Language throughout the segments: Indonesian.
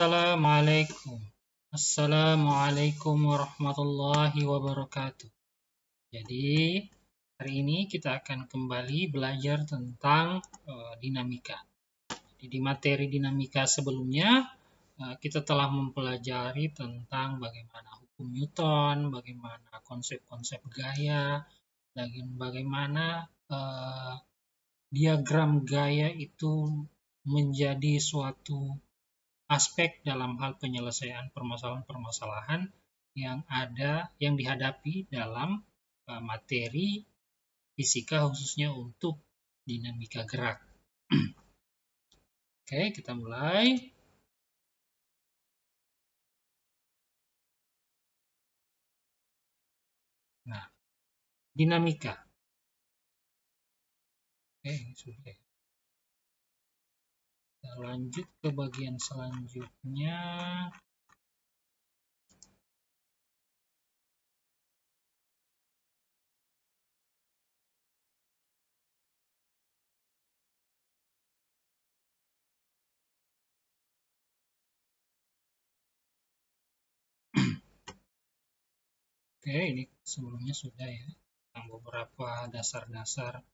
Assalamualaikum. Assalamualaikum warahmatullahi wabarakatuh. Jadi, hari ini kita akan kembali belajar tentang dinamika. Di materi dinamika sebelumnya, kita telah mempelajari tentang bagaimana hukum Newton, bagaimana konsep-konsep gaya, dan bagaimana diagram gaya itu menjadi suatu aspek dalam hal penyelesaian permasalahan-permasalahan yang dihadapi dalam materi fisika khususnya untuk dinamika gerak. Oke, kita mulai. Nah, dinamika. Oke, ini sudah. Kita lanjut ke bagian selanjutnya. Oke, ini sebelumnya sudah ya. Beberapa dasar-dasar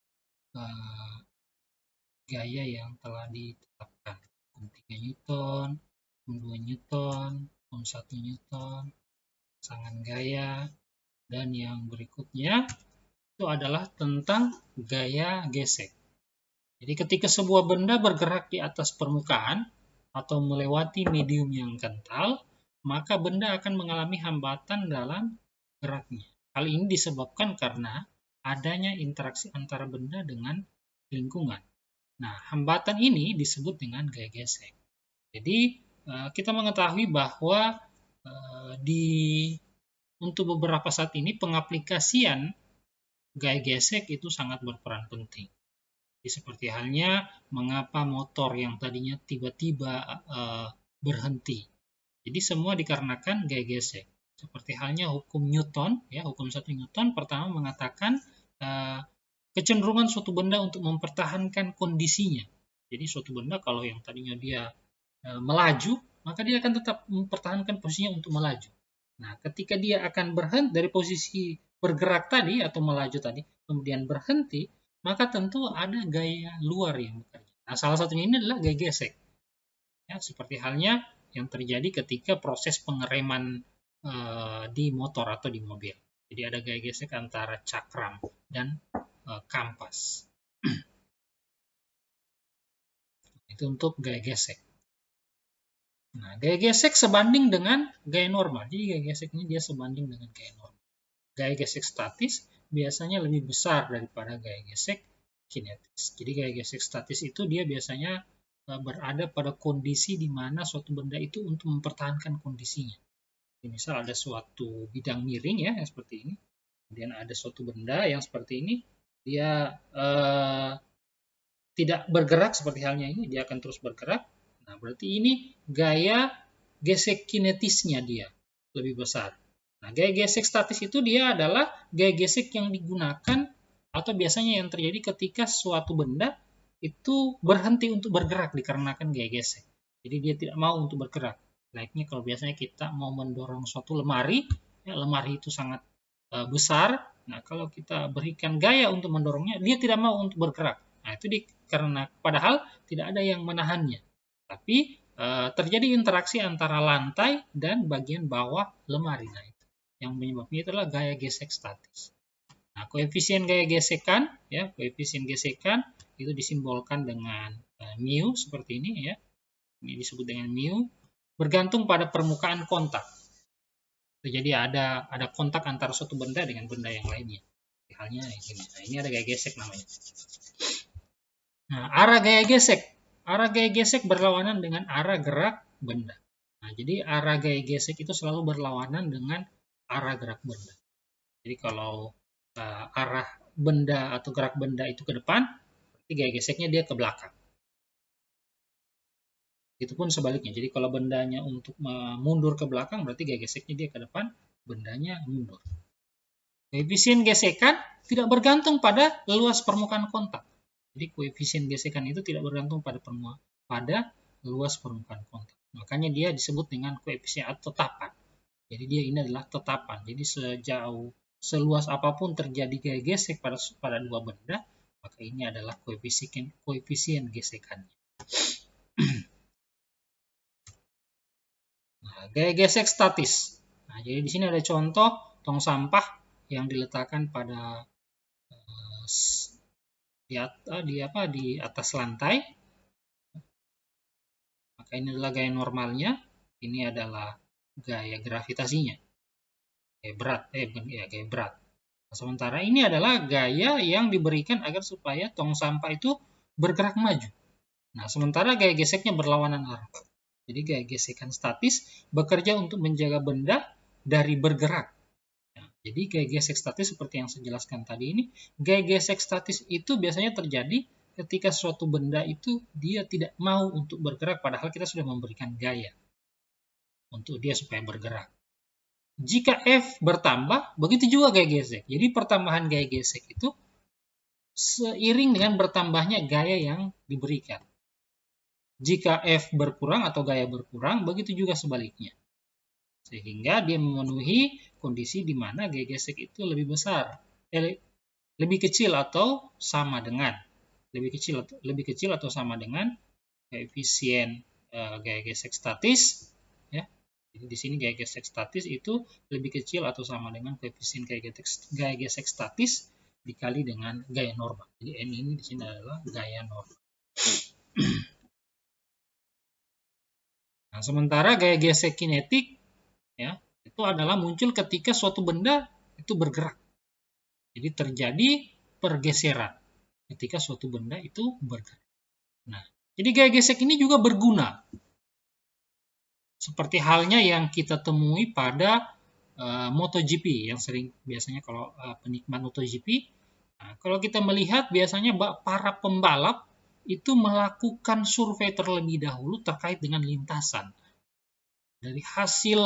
gaya yang telah ditetapkan. Hukum 3 Newton, hukum 2 Newton, hukum 1 Newton, pasangan gaya, dan yang berikutnya itu adalah tentang gaya gesek. Jadi ketika sebuah benda bergerak di atas permukaan atau melewati medium yang kental, maka benda akan mengalami hambatan dalam geraknya. Hal ini disebabkan karena adanya interaksi antara benda dengan lingkungan. Nah, hambatan ini disebut dengan gaya gesek. Jadi, kita mengetahui bahwa untuk beberapa saat ini pengaplikasian gaya gesek itu sangat berperan penting. Jadi, seperti halnya mengapa motor yang tadinya tiba-tiba berhenti. Jadi, semua dikarenakan gaya gesek. Seperti halnya hukum Newton, ya, hukum 1 Newton pertama mengatakan kecenderungan suatu benda untuk mempertahankan kondisinya. Jadi suatu benda kalau yang tadinya dia melaju, maka dia akan tetap mempertahankan posisinya untuk melaju. Nah, ketika dia akan berhenti dari posisi bergerak tadi atau melaju tadi, kemudian berhenti, maka tentu ada gaya luar yang bekerja. Nah, salah satunya ini adalah gaya gesek. Ya, seperti halnya yang terjadi ketika proses pengereman di motor atau di mobil. Jadi ada gaya gesek antara cakram dan kampas. Itu untuk gaya gesek. Nah, gaya gesek sebanding dengan gaya normal. Jadi gaya gesek ini dia sebanding dengan gaya normal. Gaya gesek statis biasanya lebih besar daripada gaya gesek kinetis. Jadi gaya gesek statis itu dia biasanya berada pada kondisi di mana suatu benda itu untuk mempertahankan kondisinya. Jadi, misal ada suatu bidang miring ya seperti ini. Kemudian ada suatu benda yang seperti ini, dia tidak bergerak seperti halnya ini, dia akan terus bergerak. Nah, berarti ini gaya gesek kinetisnya dia lebih besar. Nah, gaya gesek statis itu dia adalah gaya gesek yang digunakan atau biasanya yang terjadi ketika suatu benda itu berhenti untuk bergerak dikarenakan gaya gesek. Jadi dia tidak mau untuk bergerak. Layaknya kalau biasanya kita mau mendorong suatu lemari, ya, lemari itu sangat besar. Nah, kalau kita berikan gaya untuk mendorongnya, dia tidak mau untuk bergerak. Nah, itu karena padahal tidak ada yang menahannya. Tapi terjadi interaksi antara lantai dan bagian bawah lemari. Nah, itu yang menyebabnya itu adalah gaya gesek statis. Nah, koefisien gaya gesekan, ya, koefisien gesekan itu disimbolkan dengan mu seperti ini, ya. Ini disebut dengan mu, bergantung pada permukaan kontak. Jadi ada kontak antara suatu benda dengan benda yang lainnya. Halnya ini. Nah, ini ada gaya gesek namanya. Nah, arah gaya gesek. Arah gaya gesek berlawanan dengan arah gerak benda. Nah, jadi arah gaya gesek itu selalu berlawanan dengan arah gerak benda. Jadi kalau arah benda atau gerak benda itu ke depan, berarti gaya geseknya dia ke belakang. Itu pun sebaliknya. Jadi kalau bendanya untuk mundur ke belakang, berarti gaya geseknya dia ke depan, bendanya mundur. Koefisien gesekan tidak bergantung pada luas permukaan kontak. Jadi koefisien gesekan itu tidak bergantung pada luas permukaan kontak. Makanya dia disebut dengan koefisien atau tetapan. Jadi dia ini adalah tetapan. Jadi seluas apapun terjadi gaya gesek pada dua benda, maka ini adalah koefisien gesekannya. Nah, gaya gesek statis. Nah, jadi di sini ada contoh tong sampah yang diletakkan pada di atas lantai. Maka ini adalah gaya normalnya, ini adalah gaya gravitasinya. Gaya berat. Sementara ini adalah gaya yang diberikan agar supaya tong sampah itu bergerak maju. Nah, sementara gaya geseknya berlawanan arah. Jadi gaya gesekan statis bekerja untuk menjaga benda dari bergerak. Nah, jadi gaya gesek statis seperti yang saya jelaskan tadi ini, gaya gesek statis itu biasanya terjadi ketika suatu benda itu dia tidak mau untuk bergerak padahal kita sudah memberikan gaya untuk dia supaya bergerak. Jika F bertambah, begitu juga gaya gesek. Jadi pertambahan gaya gesek itu seiring dengan bertambahnya gaya yang diberikan. Jika F berkurang atau gaya berkurang, begitu juga sebaliknya. Sehingga dia memenuhi kondisi di mana gaya gesek itu lebih besar, lebih kecil atau sama dengan, lebih kecil atau sama dengan koefisien gaya gesek statis. Ya. Jadi di sini gaya gesek statis itu lebih kecil atau sama dengan koefisien gaya gesek statis dikali dengan gaya normal. Jadi N ini di sini adalah gaya normal. Nah, sementara gaya gesek kinetik ya, itu adalah muncul ketika suatu benda itu bergerak. Jadi terjadi pergeseran ketika suatu benda itu bergerak. Nah, jadi gaya gesek ini juga berguna. Seperti halnya yang kita temui pada MotoGP yang sering biasanya kalau penikmat MotoGP, nah, kalau kita melihat biasanya para pembalap itu melakukan survei terlebih dahulu terkait dengan lintasan. Dari hasil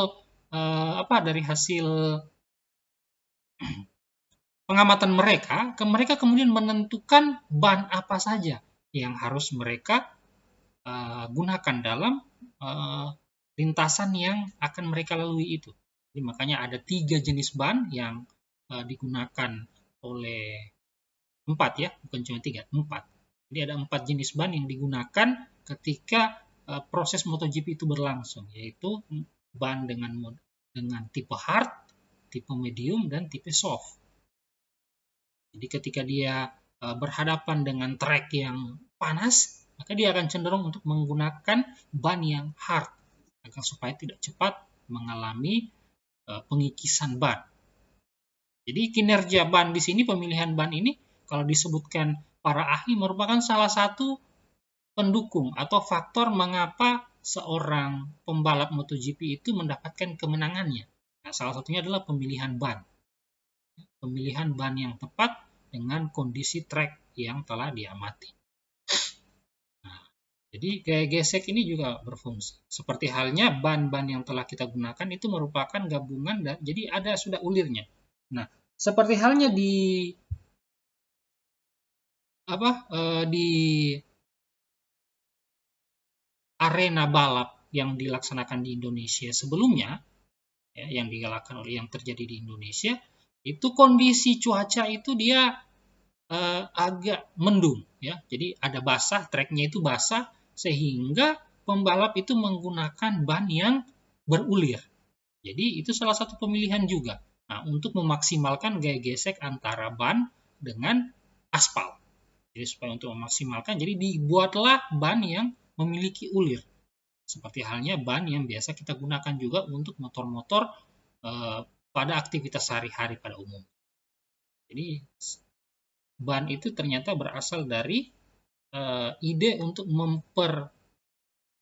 pengamatan mereka kemudian menentukan ban apa saja yang harus mereka gunakan dalam lintasan yang akan mereka lalui itu. Jadi makanya ada 3 jenis ban yang digunakan oleh 4 ya, bukan cuma 3, 4. Jadi ada 4 jenis ban yang digunakan ketika proses MotoGP itu berlangsung, yaitu ban dengan tipe hard, tipe medium, dan tipe soft. Jadi ketika dia berhadapan dengan trek yang panas, maka dia akan cenderung untuk menggunakan ban yang hard agar supaya tidak cepat mengalami pengikisan ban. Jadi kinerja ban di sini, pemilihan ban ini kalau disebutkan para ahli merupakan salah satu pendukung atau faktor mengapa seorang pembalap MotoGP itu mendapatkan kemenangannya. Nah, salah satunya adalah pemilihan ban. Pemilihan ban yang tepat dengan kondisi trek yang telah diamati. Nah, jadi gaya gesek ini juga berfungsi. Seperti halnya ban-ban yang telah kita gunakan itu merupakan gabungan, jadi ada sudah ulirnya. Nah, seperti halnya di arena balap yang dilaksanakan di Indonesia sebelumnya, ya, yang terjadi di Indonesia, itu kondisi cuaca itu dia agak mendung, ya. Jadi ada basah, treknya itu basah, sehingga pembalap itu menggunakan ban yang berulir. Jadi itu salah satu pemilihan juga. Nah, untuk memaksimalkan gaya gesek antara ban dengan aspal. Jadi supaya untuk memaksimalkan, jadi dibuatlah ban yang memiliki ulir. Seperti halnya ban yang biasa kita gunakan juga untuk motor-motor pada aktivitas sehari-hari pada umum. Jadi ban itu ternyata berasal dari ide untuk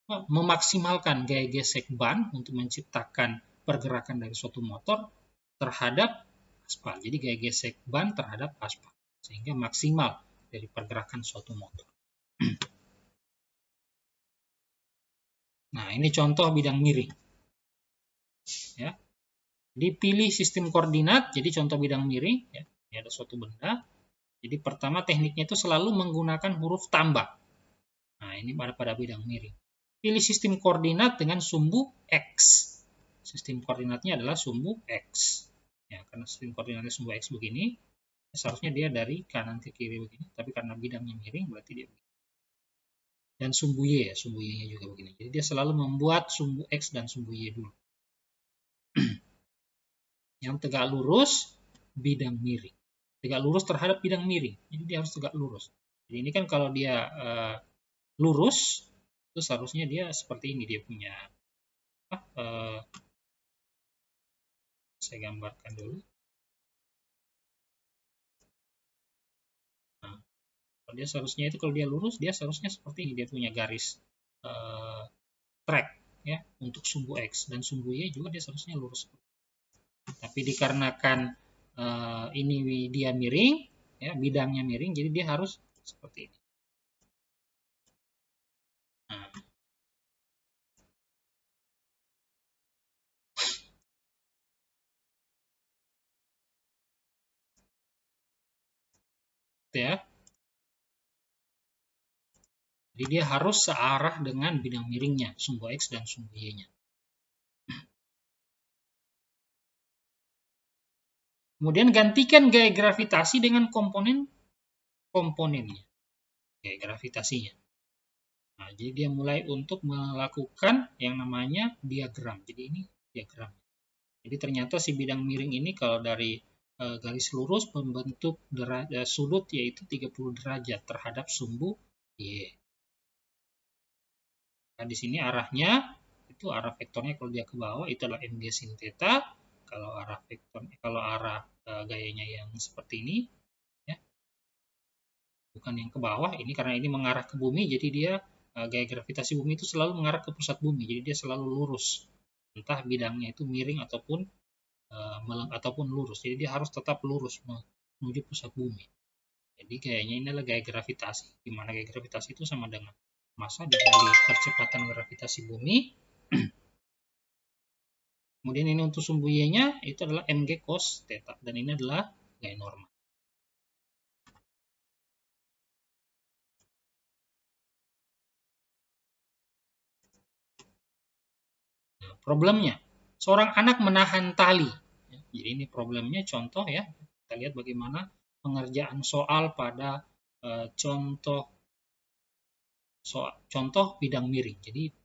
memaksimalkan gaya gesek ban untuk menciptakan pergerakan dari suatu motor terhadap aspal. Jadi gaya gesek ban terhadap aspal sehingga maksimal dari pergerakan suatu motor. Nah, ini contoh bidang miring. Ya. Dipilih sistem koordinat, jadi contoh bidang miring, ya. Ini ada suatu benda. Jadi pertama tekniknya itu selalu menggunakan huruf tambah. Nah, ini pada bidang miring. pilih sistem koordinat dengan sumbu X. Sistem koordinatnya adalah sumbu X. Ya, karena sistem koordinatnya sumbu X begini, seharusnya dia dari kanan ke kiri begini, tapi karena bidangnya miring berarti dia begini. Dan sumbu Y, sumbu Y-nya juga begini. Jadi dia selalu membuat sumbu X dan sumbu Y dulu. Yang tegak lurus, bidang miring. Tegak lurus terhadap bidang miring. Jadi dia harus tegak lurus. Jadi ini kan kalau dia lurus, itu seharusnya dia seperti ini. Dia punya, saya gambarkan dulu. Nah, kalau dia seharusnya itu, kalau dia lurus, dia seharusnya seperti ini. Dia punya garis track ya untuk sumbu X. Dan sumbu Y juga dia seharusnya lurus. Tapi dikarenakan ini dia miring, ya bidangnya miring, jadi dia harus seperti ini. Nah. Ya. Jadi dia harus searah dengan bidang miringnya, sumbu X dan sumbu Y-nya. Kemudian gantikan gaya gravitasi dengan komponennya, gaya gravitasinya. Nah, jadi dia mulai untuk melakukan yang namanya diagram. Jadi ini diagram. Jadi ternyata si bidang miring ini kalau dari garis lurus membentuk sudut yaitu 30 derajat terhadap sumbu Y. Nah, di sini arahnya itu arah vektornya kalau dia ke bawah itu adalah mg sin theta. Kalau arah gayanya yang seperti ini ya. Bukan yang ke bawah, ini karena ini mengarah ke bumi jadi dia gaya gravitasi bumi itu selalu mengarah ke pusat bumi. Jadi dia selalu lurus. Entah bidangnya itu miring ataupun lurus. Jadi dia harus tetap lurus menuju pusat bumi. Jadi gayanya ini adalah gaya gravitasi. Di mana gaya gravitasi itu sama dengan massa dikali percepatan gravitasi bumi. Kemudian ini untuk sumbu Y-nya itu adalah mg cos theta. Dan ini adalah gaya normal. Nah, problemnya, seorang anak menahan tali. Jadi ini problemnya contoh ya. Kita lihat bagaimana pengerjaan soal pada contoh bidang miring. Jadi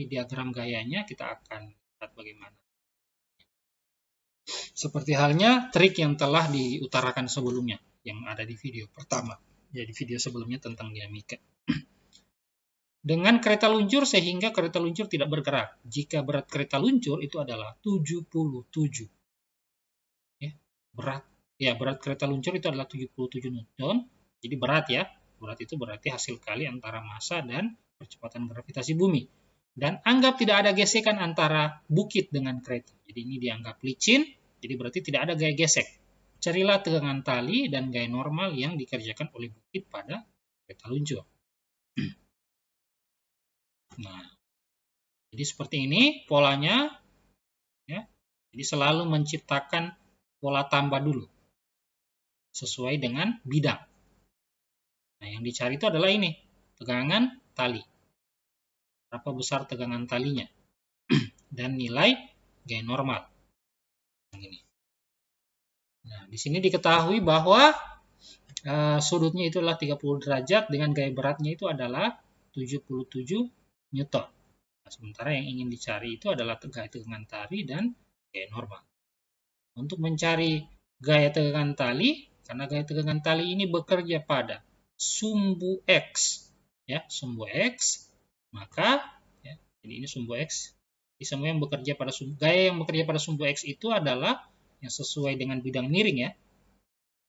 diagram gayanya kita akan lihat bagaimana. Seperti halnya trik yang telah diutarakan sebelumnya, yang ada di video pertama. Jadi video sebelumnya tentang dinamika. Dengan kereta luncur sehingga kereta luncur tidak bergerak. Jika berat kereta luncur itu adalah 77. Ya, berat kereta luncur itu adalah 77 Newton. Jadi berat ya. Berat itu berarti hasil kali antara massa dan percepatan gravitasi bumi. Dan anggap tidak ada gesekan antara bukit dengan kereta. Jadi ini dianggap licin. Jadi berarti tidak ada gaya gesek. Carilah tegangan tali dan gaya normal yang dikerjakan oleh bukit pada kereta luncur. Nah, jadi seperti ini polanya. Ya. Jadi selalu menciptakan pola tambah dulu. Sesuai dengan bidang. Nah, yang dicari itu adalah ini. Tegangan tali. Berapa besar tegangan talinya. Dan nilai gaya normal. Ini. Nah, di sini diketahui bahwa sudutnya itu adalah 30 derajat dengan gaya beratnya itu adalah 77 Newton. Nah, sementara yang ingin dicari itu adalah gaya tegangan tali dan gaya normal. Untuk mencari gaya tegangan tali, karena gaya tegangan tali ini bekerja pada sumbu X, ya, sumbu X, maka ya, jadi ini sumbu X. Semua yang bekerja pada gaya yang bekerja pada sumbu X itu adalah yang sesuai dengan bidang miring ya.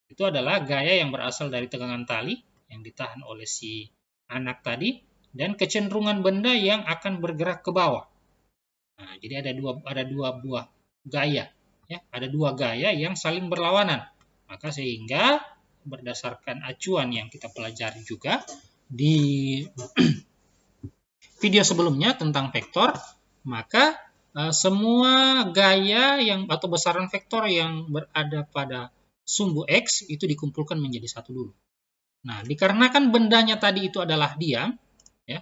Itu adalah gaya yang berasal dari tegangan tali yang ditahan oleh si anak tadi dan kecenderungan benda yang akan bergerak ke bawah. Nah, jadi ada dua buah gaya ya, ada dua gaya yang saling berlawanan. Maka sehingga berdasarkan acuan yang kita pelajari juga di video sebelumnya tentang vektor, maka semua gaya atau besaran vektor yang berada pada sumbu X itu dikumpulkan menjadi satu dulu. Nah, dikarenakan bendanya tadi itu adalah diam, ya,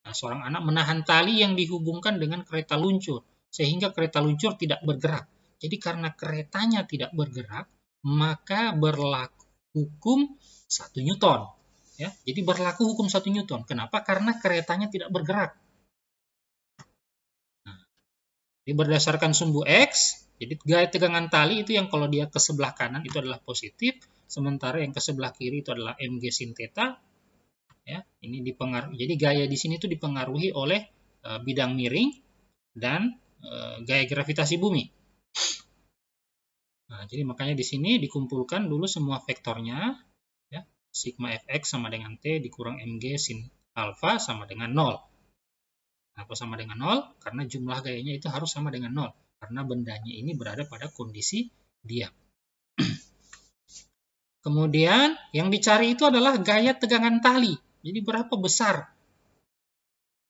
Nah, seorang anak menahan tali yang dihubungkan dengan kereta luncur, sehingga kereta luncur tidak bergerak. Jadi karena keretanya tidak bergerak, maka berlaku hukum 1 Newton. Ya, jadi berlaku hukum 1 Newton. Kenapa? Karena keretanya tidak bergerak. Nah, jadi berdasarkan sumbu X, jadi gaya tegangan tali itu yang kalau dia ke sebelah kanan itu adalah positif, sementara yang ke sebelah kiri itu adalah mg sin theta. Ya, ini dipengaruhi. Jadi gaya di sini itu dipengaruhi oleh bidang miring dan gaya gravitasi bumi. Nah, jadi makanya di sini dikumpulkan dulu semua vektornya, ya. Sigma fx sama dengan t dikurang mg sin alfa sama dengan 0. Kenapa sama dengan 0? Karena jumlah gayanya itu harus sama dengan 0. Karena bendanya ini berada pada kondisi diam. Kemudian yang dicari itu adalah gaya tegangan tali. Jadi berapa besar?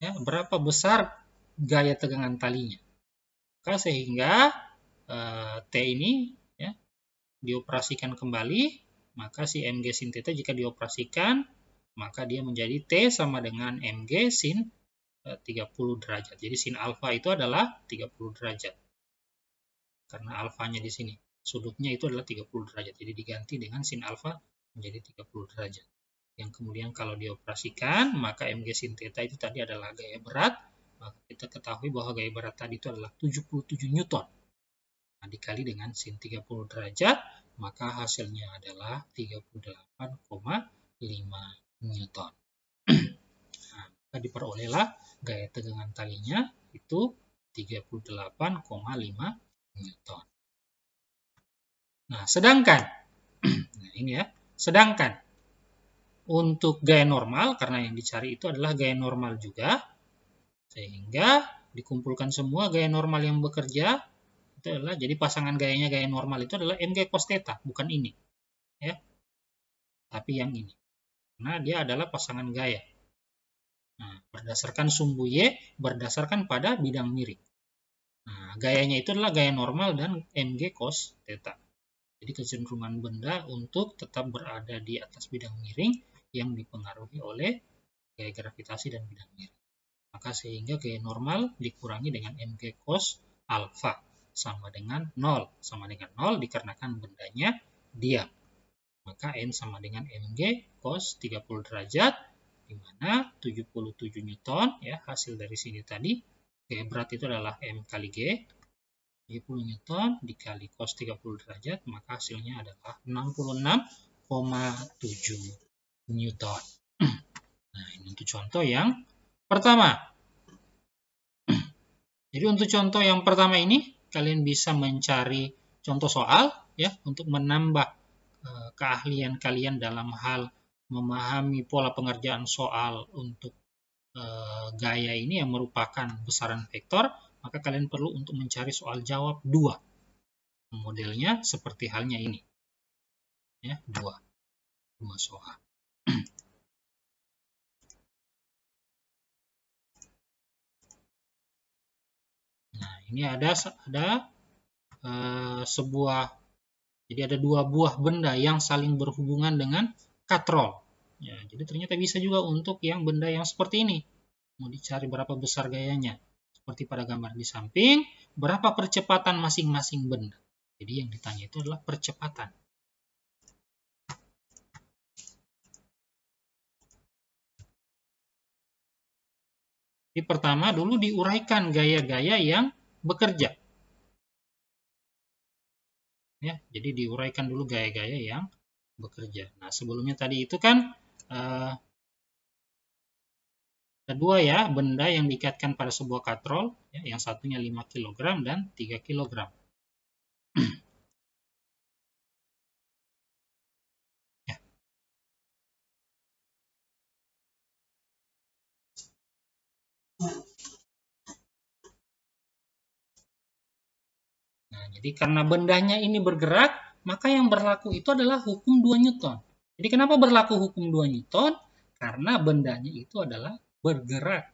Ya, berapa besar gaya tegangan talinya? Maka sehingga T ini ya, dioperasikan kembali, maka si mg sin theta jika dioperasikan, maka dia menjadi T sama dengan mg sin 30 derajat. Jadi sin alfa itu adalah 30 derajat. Karena alfanya di sini, sudutnya itu adalah 30 derajat. Jadi diganti dengan sin alfa menjadi 30 derajat. Yang kemudian kalau dioperasikan, maka mg sin theta itu tadi adalah gaya berat. Maka kita ketahui bahwa gaya berat tadi itu adalah 77 Newton. Nah, dikali dengan sin 30 derajat, maka hasilnya adalah 38,5 Newton. Nah, maka diperolehlah gaya tegangan talinya itu 38,5 Newton. Nah, sedangkan nah ini ya, sedangkan untuk gaya normal, karena yang dicari itu adalah gaya normal juga, sehingga dikumpulkan semua gaya normal yang bekerja itu adalah, jadi pasangan gayanya gaya normal itu adalah mg cos theta, bukan ini ya, tapi yang ini, karena dia adalah pasangan gaya. Nah, berdasarkan sumbu Y berdasarkan pada bidang miring. Nah, gayanya itu adalah gaya normal dan mg cos theta. Jadi kecenderungan benda untuk tetap berada di atas bidang miring yang dipengaruhi oleh gaya gravitasi dan bidang miring. Maka sehingga gaya normal dikurangi dengan mg cos alfa sama dengan 0. Sama dengan 0 dikarenakan bendanya diam. Maka N sama dengan mg cos 30 derajat, di mana 77 Newton, ya, hasil dari sini tadi, gaya berat itu adalah M kali G, 70 Newton dikali cos 30 derajat, maka hasilnya adalah 66,7 Newton. Nah, ini untuk contoh yang pertama. Jadi untuk contoh yang pertama ini, kalian bisa mencari contoh soal, ya, untuk menambah keahlian kalian dalam hal memahami pola pengerjaan soal untuk gaya ini yang merupakan besaran vektor, maka kalian perlu untuk mencari soal jawab 2. Modelnya seperti halnya ini. Ya, 2 soal. Nah, ini ada sebuah, jadi ada 2 buah benda yang saling berhubungan dengan katrol. Ya, jadi ternyata bisa juga untuk yang benda yang seperti ini. Mau dicari berapa besar gayanya. Seperti pada gambar di samping, berapa percepatan masing-masing benda. Jadi yang ditanya itu adalah percepatan. Jadi pertama dulu diuraikan gaya-gaya yang bekerja. Ya, jadi diuraikan dulu gaya-gaya yang bekerja. Nah, sebelumnya tadi itu kan ada 2 ya, benda yang diikatkan pada sebuah katrol, ya, yang satunya 5 kg dan 3 kg. Ya. Nah, jadi karena bendanya ini bergerak, maka yang berlaku itu adalah hukum 2 Newton. Jadi kenapa berlaku hukum 2 Newton? Karena bendanya itu adalah bergerak.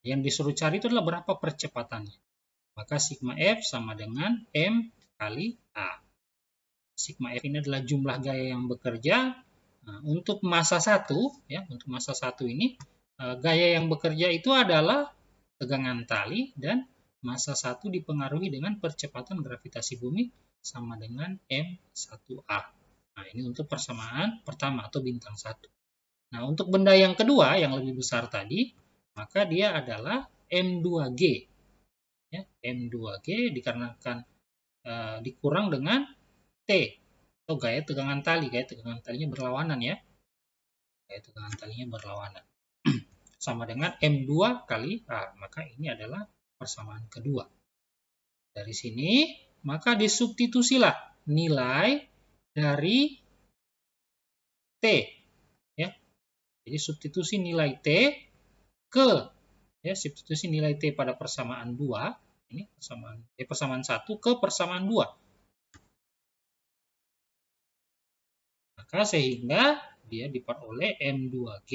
Yang disuruh cari itu adalah berapa percepatannya. Maka sigma F sama dengan M kali A. Sigma F ini adalah jumlah gaya yang bekerja. Nah, untuk massa 1, ya, untuk massa 1 ini gaya yang bekerja itu adalah tegangan tali dan massa 1 dipengaruhi dengan percepatan gravitasi bumi sama dengan M1A. Nah, ini untuk persamaan pertama atau bintang 1. Nah, untuk benda yang kedua yang lebih besar tadi, maka dia adalah M2G. Ya, M2G dikarenakan dikurang dengan T atau gaya tegangan tali. Gaya tegangan talinya berlawanan ya. Gaya tegangan talinya berlawanan. Sama dengan M2 kali A. Maka ini adalah persamaan kedua. Dari sini, maka disubstitusilah nilai dari T. Ya. Jadi substitusi nilai T ke substitusi nilai T pada persamaan 2. Ini persamaan 1 ke persamaan 2. Maka sehingga dia diperoleh M2G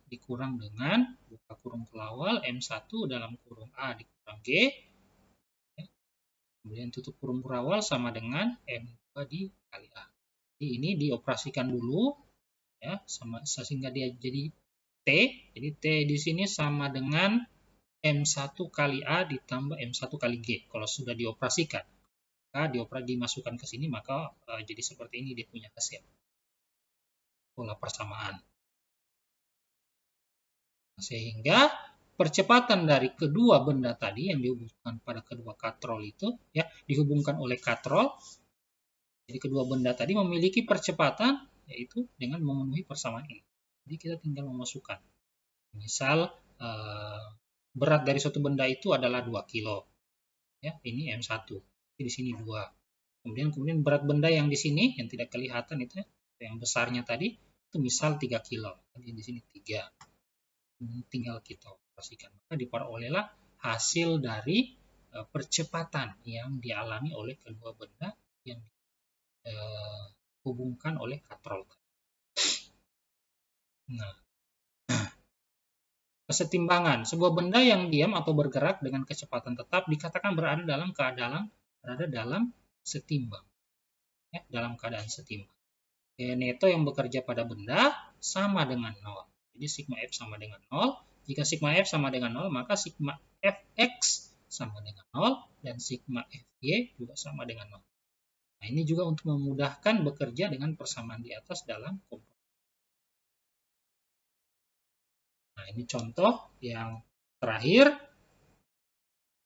dikurang dengan buka kurung kelawal M1 dalam kurung A dikurang G. Kemudian tutup kurung kelawal sama dengan M2 dikali A. Jadi ini dioperasikan dulu ya sehingga dia jadi T. Jadi T di sini sama dengan M1 kali A ditambah M1 kali G. Kalau sudah dioperasikan, maka dimasukkan ke sini maka jadi seperti ini dia punya hasil. Pola persamaan. Sehingga percepatan dari kedua benda tadi yang dihubungkan pada kedua katrol itu ya dihubungkan oleh katrol. Jadi kedua benda tadi memiliki percepatan yaitu dengan memenuhi persamaan ini. Jadi kita tinggal memasukkan. Misal berat dari suatu benda itu adalah 2 kilo. Ya, ini M1. Di sini 2. Kemudian berat benda yang di sini yang tidak kelihatan itu ya, yang besarnya tadi itu misal 3 kilo. Jadi di sini 3. Tinggal kita operasikan. Maka diperolehlah hasil dari percepatan yang dialami oleh kedua benda yang dihubungkan oleh katrol. Nah, kesetimbangan. Sebuah benda yang diam atau bergerak dengan kecepatan tetap dikatakan berada dalam setimbang. Ya, dalam keadaan setimbang. Neto yang bekerja pada benda sama dengan 0. Jadi sigma F sama dengan 0. Jika sigma F sama dengan 0, maka sigma Fx sama dengan 0 dan sigma Fy juga sama dengan 0. Nah, ini juga untuk memudahkan bekerja dengan persamaan di atas dalam komponen. Nah, ini contoh yang terakhir,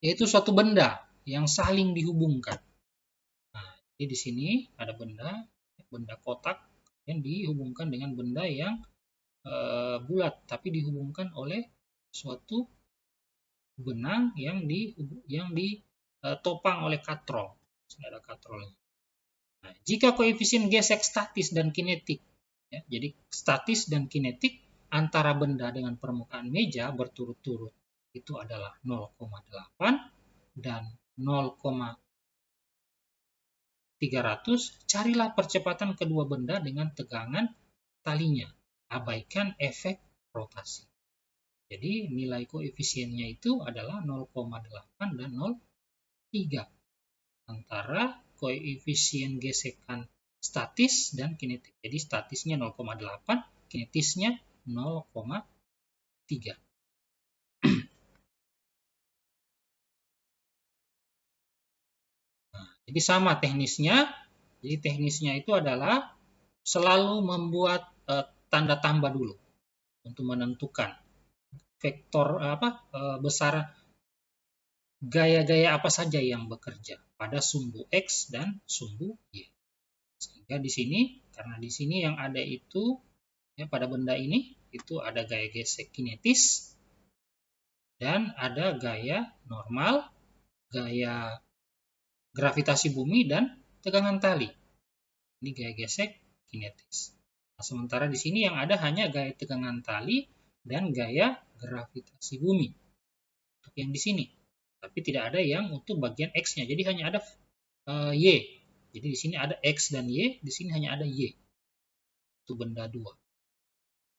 yaitu suatu benda yang saling dihubungkan. Nah, jadi di sini ada benda kotak yang dihubungkan dengan benda yang bulat, tapi dihubungkan oleh suatu benang yang ditopang oleh katrol. Ada katrolnya. Nah, jika koefisien gesek statis dan kinetik, ya, jadi statis dan kinetik antara benda dengan permukaan meja berturut-turut itu adalah 0,8 dan 0,300, carilah percepatan kedua benda dengan tegangan talinya. Abaikan efek rotasi. Jadi nilai koefisiennya itu adalah 0,8 dan 0,3 antara koefisien gesekan statis dan kinetik. Jadi statisnya 0,8, kinetisnya 0,3. Nah, jadi sama teknisnya. Jadi teknisnya itu adalah selalu membuat tanda tambah dulu untuk menentukan vektor besar gaya-gaya apa saja yang bekerja pada sumbu X dan sumbu Y. Sehingga di sini, karena di sini yang ada itu ya, pada benda ini itu ada gaya gesek kinetis dan ada gaya normal, gaya gravitasi bumi dan tegangan tali. Ini gaya gesek kinetis. Nah, sementara di sini yang ada hanya gaya tegangan tali dan gaya gravitasi bumi. Untuk yang di sini. Tapi tidak ada yang untuk bagian X-nya. Jadi hanya ada Y. Jadi di sini ada X dan Y, di sini hanya ada Y. Itu benda 2.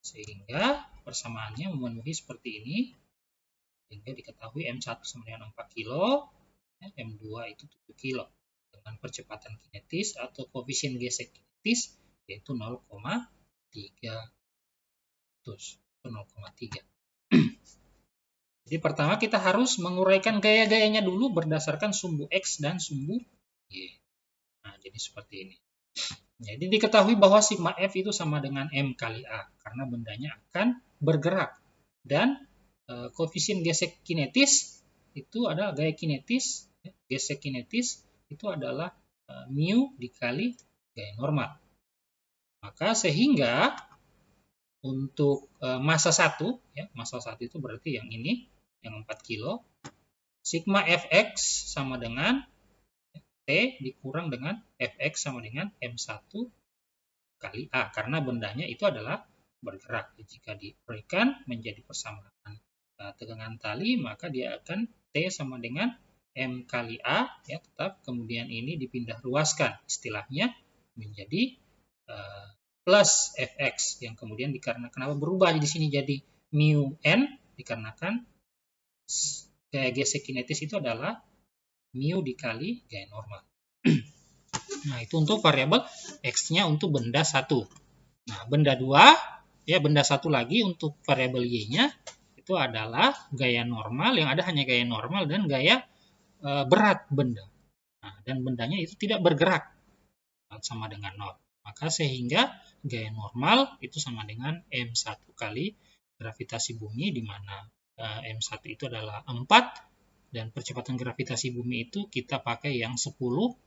Sehingga persamaannya memenuhi seperti ini. Sehingga diketahui M1 sama dengan 4 kilo, M2 itu 7 kilo. Dengan percepatan kinetis atau koefisien gesek kinetis yaitu 0,3. Jadi pertama kita harus menguraikan gaya-gayanya dulu berdasarkan sumbu X dan sumbu Y. Nah, jadi seperti ini. Jadi diketahui bahwa sigma F itu sama dengan M kali A, karena bendanya akan bergerak. Dan koefisien gesek kinetis itu adalah gaya kinetis, gesek kinetis itu adalah mu dikali gaya normal. Maka sehingga untuk massa 1, ya, massa 1 itu berarti yang ini, yang 4 kilo, sigma Fx sama dengan T dikurang dengan Fx sama dengan M1 kali A, karena bendanya itu adalah bergerak. Jika diberikan menjadi persamaan tegangan tali, maka dia akan T sama dengan M kali A, ya tetap, kemudian ini dipindah ruaskan, istilahnya menjadi plus Fx, yang kemudian dikarenakan kenapa berubah di sini jadi mu n, dikarenakan gaya gesek kinetis itu adalah mu dikali gaya normal. Nah, itu untuk variabel X-nya untuk benda 1. Nah, benda 2, ya benda 1 lagi untuk variabel Y-nya itu adalah gaya normal, yang ada hanya gaya normal dan gaya berat benda. Nah, dan bendanya itu tidak bergerak, sama dengan 0. Maka sehingga gaya normal itu sama dengan M1 kali gravitasi bumi, di mana M1 itu adalah 4, dan percepatan gravitasi bumi itu kita pakai yang 10,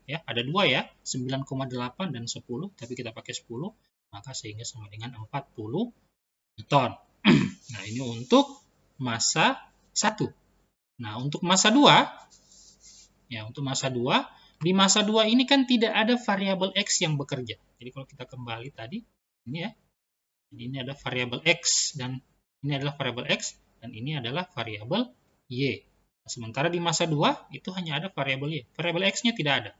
ya, ada dua ya, 9,8 dan 10, tapi kita pakai 10, maka sehingga sama dengan 40 Newton. Nah, ini untuk massa 1. Nah, untuk massa 2, ya, untuk massa 2, di massa 2 ini kan tidak ada variabel X yang bekerja. Jadi kalau kita kembali tadi, ini ya, jadi ini ada variabel X, dan ini adalah variabel X, dan ini adalah variabel Y. Sementara di massa 2 itu hanya ada variabel Y. Variabel X-nya tidak ada.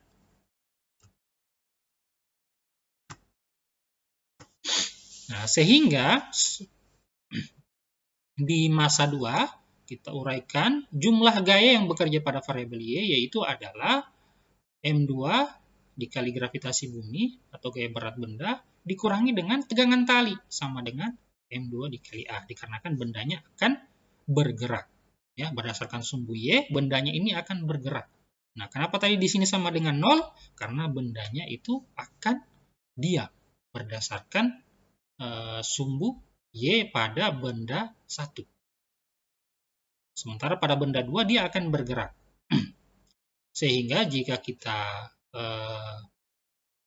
Nah, sehingga di massa 2 kita uraikan jumlah gaya yang bekerja pada variabel Y, yaitu adalah M2 dikali gravitasi bumi atau gaya berat benda dikurangi dengan tegangan tali sama dengan M2 dikali A, dikarenakan bendanya akan bergerak. Ya, berdasarkan sumbu Y, bendanya ini akan bergerak. Nah, kenapa tadi di sini sama dengan 0? Karena bendanya itu akan diam berdasarkan sumbu Y pada benda 1. Sementara pada benda 2 dia akan bergerak. Sehingga jika kita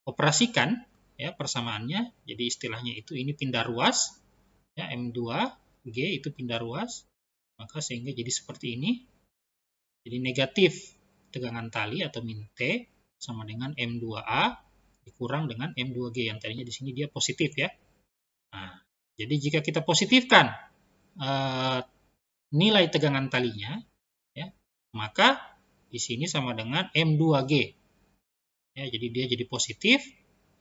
operasikan, ya, persamaannya, jadi istilahnya itu ini pindah ruas, ya, M2G itu pindah ruas, maka sehingga jadi seperti ini. Jadi negatif tegangan tali atau min T sama dengan M2A dikurang dengan M2G, yang tadinya di sini dia positif, ya. Nah, jadi jika kita positifkan nilai tegangan talinya, ya, maka di sini sama dengan M2G. Ya, jadi dia jadi positif,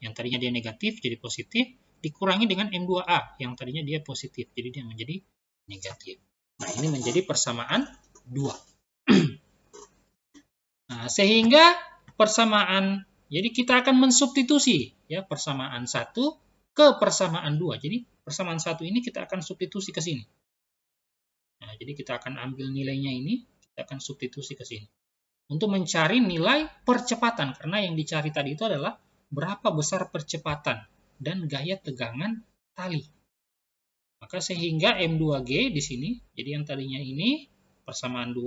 yang tadinya dia negatif jadi positif, dikurangi dengan M2A yang tadinya dia positif, jadi dia menjadi negatif. Nah, ini menjadi persamaan 2. Nah, sehingga persamaan, jadi kita akan mensubstitusi, ya, persamaan 1 ke persamaan 2. Jadi persamaan 1 ini kita akan substitusi ke sini. Nah, jadi kita akan ambil nilainya ini, kita akan substitusi ke sini. Untuk mencari nilai percepatan, karena yang dicari tadi itu adalah berapa besar percepatan dan gaya tegangan tali. Maka sehingga M2G di sini, jadi yang tadinya ini persamaan 2,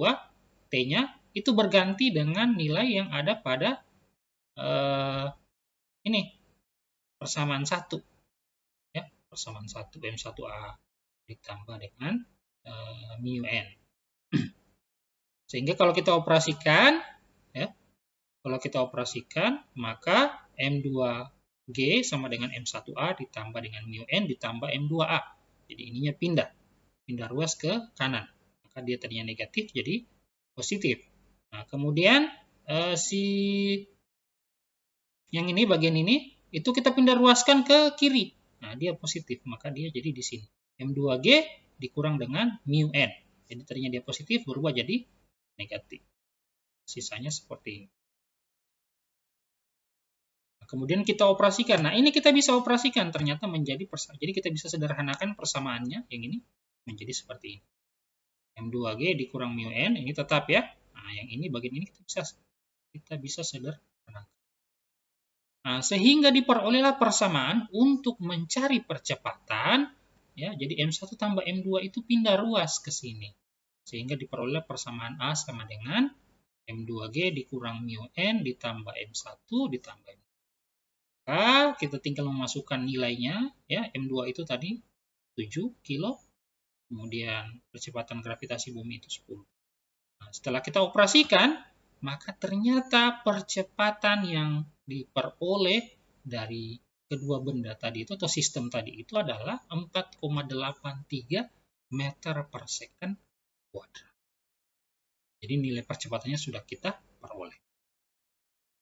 T-nya itu berganti dengan nilai yang ada pada ini persamaan 1, ya, persamaan 1 M1A ditambah dengan mu n. Sehingga kalau kita operasikan, ya, kalau kita operasikan, maka M2G sama dengan M1A ditambah dengan mu n ditambah M2A. Jadi ininya pindah ruas ke kanan. Maka dia tadinya negatif jadi positif. Nah, kemudian si yang ini, bagian ini, itu kita pindah ruaskan ke kiri. Nah, dia positif, maka dia jadi di sini. M2G dikurang dengan mu n. Jadi tadinya dia positif, berubah jadi negatif. Sisanya seperti ini. Nah, kemudian kita operasikan. Nah, ini kita bisa operasikan ternyata menjadi persamaan. Jadi kita bisa sederhanakan persamaannya yang ini menjadi seperti ini. M2G dikurang mu N, ini tetap ya. Nah, yang ini bagian ini kita bisa sederhanakan. Nah, sehingga diperolehlah persamaan untuk mencari percepatan, ya. Jadi M1 tambah M2 itu pindah ruas ke sini. Sehingga diperoleh persamaan A sama dengan M2G dikurang mu N ditambah M1 ditambah M2. Maka kita tinggal memasukkan nilainya, ya. M2 itu tadi 7 kilo, kemudian percepatan gravitasi bumi itu 10. Nah, setelah kita operasikan, maka ternyata percepatan yang diperoleh dari kedua benda tadi itu atau sistem tadi itu adalah 4,83 meter per second kuadrat. Jadi nilai percepatannya sudah kita peroleh.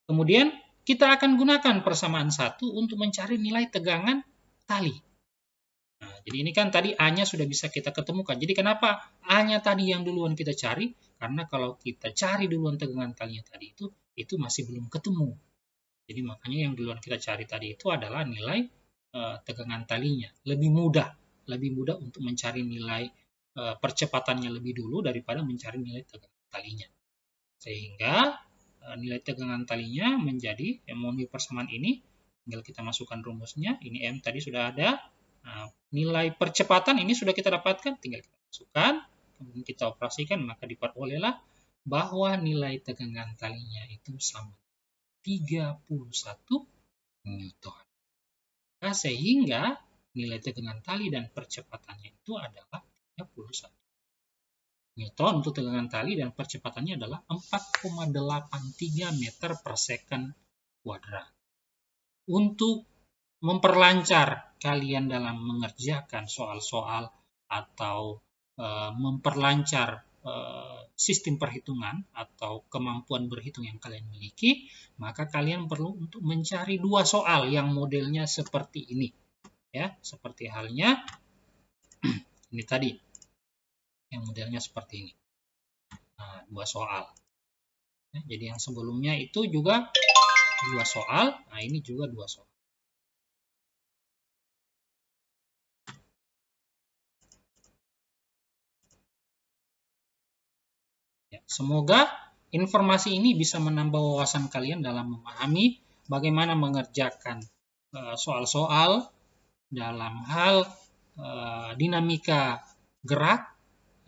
Kemudian kita akan gunakan persamaan 1 untuk mencari nilai tegangan tali. Nah, jadi ini kan tadi A-nya sudah bisa kita ketemukan. Jadi kenapa A-nya tadi yang duluan kita cari? Karena kalau kita cari duluan tegangan talinya tadi itu masih belum ketemu. Jadi makanya yang duluan kita cari tadi itu adalah nilai tegangan talinya. Lebih mudah untuk mencari nilai percepatannya lebih dulu daripada mencari nilai tegangan talinya. Sehingga nilai tegangan talinya menjadi memenuhi persamaan ini. Tinggal kita masukkan rumusnya. Ini M tadi sudah ada. Nah, nilai percepatan ini sudah kita dapatkan, tinggal kita masukkan, kemudian kita operasikan, maka diperolehlah bahwa nilai tegangan talinya itu sama 31 Newton. Nah, sehingga nilai tegangan tali dan percepatannya itu adalah 31 Newton untuk tegangan tali dan percepatannya adalah 4,83 meter per second kuadrat. Untuk memperlancar kalian dalam mengerjakan soal-soal atau memperlancar sistem perhitungan atau kemampuan berhitung yang kalian miliki, maka kalian perlu untuk mencari 2 soal yang modelnya seperti ini. Ya, seperti halnya ini tadi. Yang modelnya seperti ini. Nah, 2 soal. Ya, jadi yang sebelumnya itu juga 2 soal, nah ini juga 2 soal. Ya, semoga informasi ini bisa menambah wawasan kalian dalam memahami bagaimana mengerjakan soal-soal dalam hal dinamika gerak,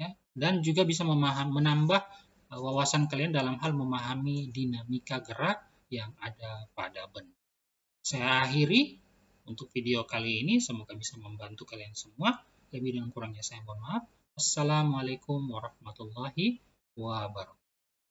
ya, dan juga bisa menambah wawasan kalian dalam hal memahami dinamika gerak yang ada pada benda. Saya akhiri untuk video kali ini, semoga bisa membantu kalian semua. Lebih dan kurangnya saya mohon maaf. Assalamualaikum warahmatullahi wabarakatuh.